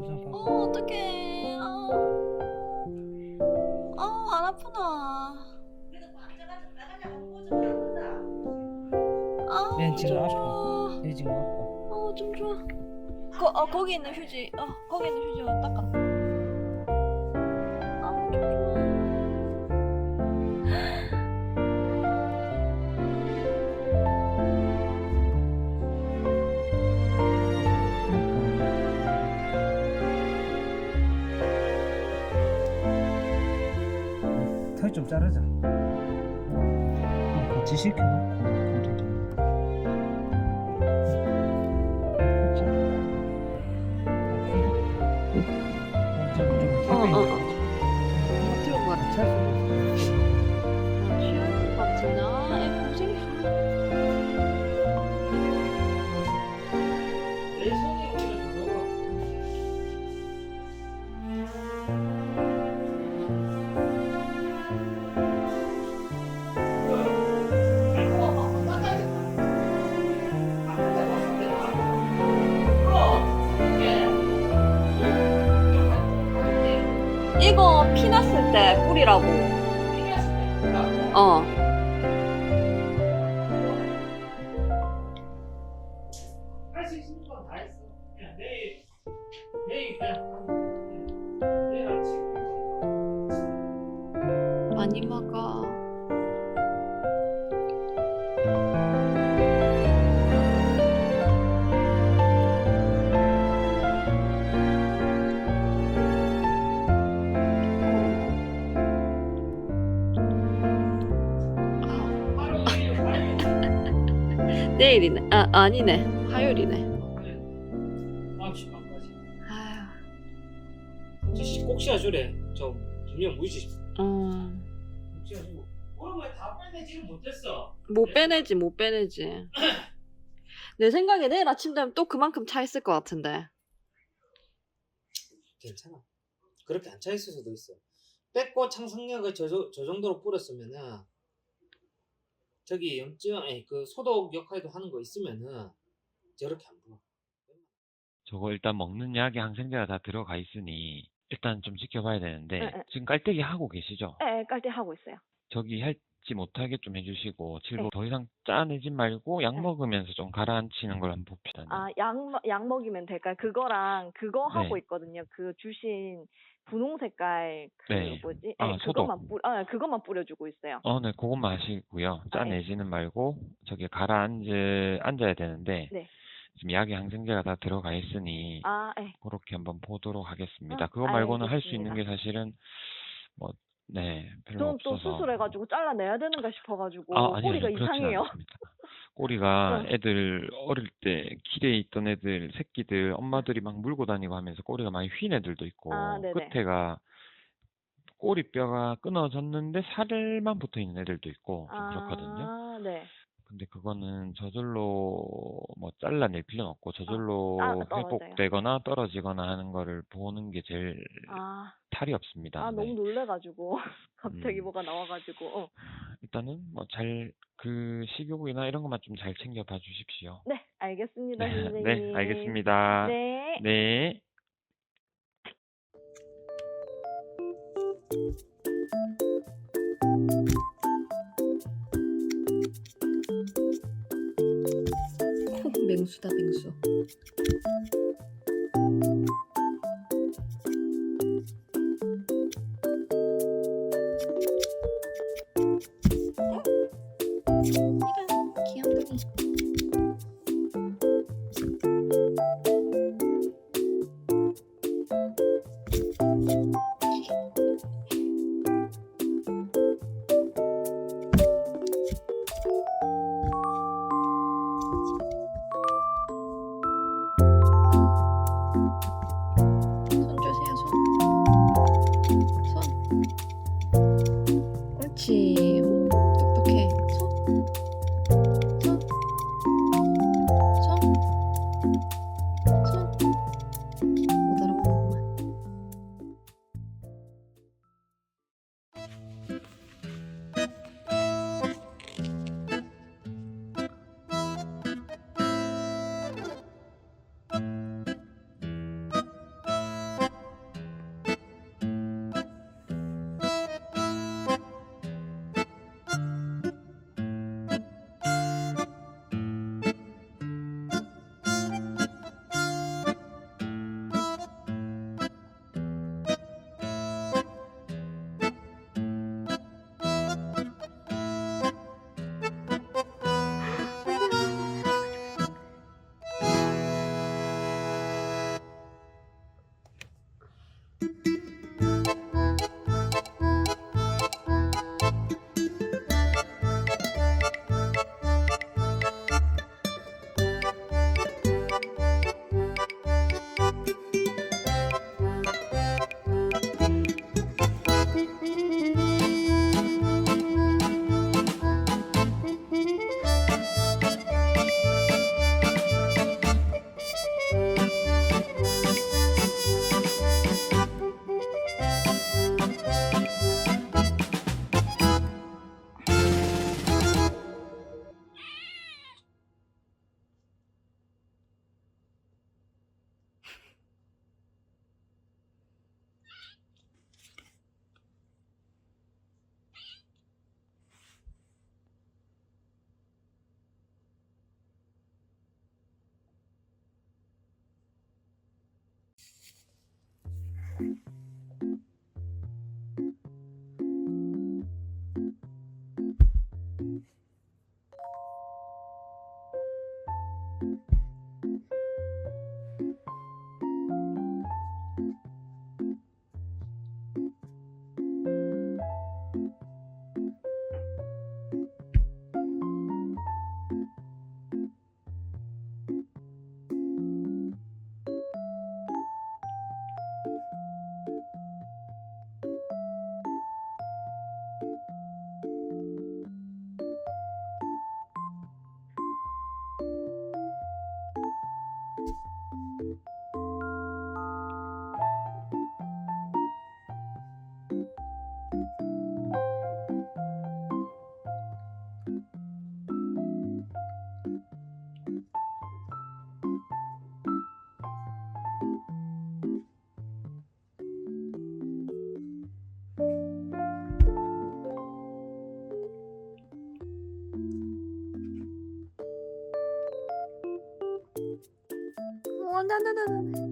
우선 봐봐. 어떡해. 안 아프나. 얘는 지금 좀 아파. 좋아. 얘 지금 아파. 좀 좋아. 거기 있는 휴지, 거기 있는 휴지 닦아. 좀 털 좀 자르자. 같이 시켜놓고 그래도 돼. 좀 좋아. 털이 어떻게 온 거야? 찰 수도 있어. 취할 것 같은데. 애 고생이 내 손이 오히려 더 먹어. 이거 피 났을 때 뿌리라고. 어. 할 수 있는 건 다 했어. 그냥 내일 그냥 내일 아침. 많이 먹어. 내일이네. 아니네. 화요일이네. 아홉시 반까지. 아휴. 꼭 씌워주래. 저 김영 무지. 어. 꼭 씌워주고. 오늘 다 빼내지는 못했어. 못 빼내지. 내 생각에 내일 아침 되면 또 그만큼 차 있을 것 같은데. 괜찮아. 그렇게 안 차 있을 수도 있어. 뺏고 창성력을 저 정도로 뿌렸으면은 저기 염증, 아니 그 소독 역할도 하는 거 있으면은 저렇게 안 부어. 저거 일단 먹는 약에 항생제가 다 들어가 있으니 일단 좀 지켜봐야 되는데 네. 지금 깔때기 하고 계시죠? 네, 깔때 하고 있어요. 저기 할지 못하게 좀 해주시고 칠보 더 이상 짜내지 말고 약 네. 먹으면서 좀 가라앉히는 걸 한번 봅시다. 약 먹이면 될까요? 그거랑 그거 네. 하고 있거든요. 그 주신 분홍 색깔 네. 뭐지? 소독. 그것만 뿌려주고 있어요. 네, 그것만 하시고요. 짜내지는 말고 저기 앉아야 되는데 네. 지금 약에 항생제가 다 들어가 있으니 네. 그렇게 한번 보도록 하겠습니다. 그거 말고는 할 수 있는 게 사실은 별로 저는 또 없어서. 수술해가지고 잘라내야 되는가 싶어가지고 아니요, 꼬리가 그렇진 이상해요. 않습니다. 꼬리가 응. 애들 어릴 때 길에 있던 애들 새끼들 엄마들이 막 물고 다니고 하면서 꼬리가 많이 휜 애들도 있고 네네. 끝에가 꼬리뼈가 끊어졌는데 살만 붙어 있는 애들도 있고 좀 그렇거든요. 네. 근데 그거는 저절로 잘라낼 필요는 없고 저절로 떨어져요. 회복되거나 떨어지거나 하는 거를 보는 게 제일 탈이 없습니다. 네. 너무 놀래가지고 갑자기 뭐가 나와가지고. 일단은 그 식욕이나 이런 것만 좀 잘 챙겨봐 주십시오. 네, 알겠습니다, 네, 선생님. 네, 알겠습니다. 네. 네. 맹수다, 맹수. 이런 귀염둥이. 나.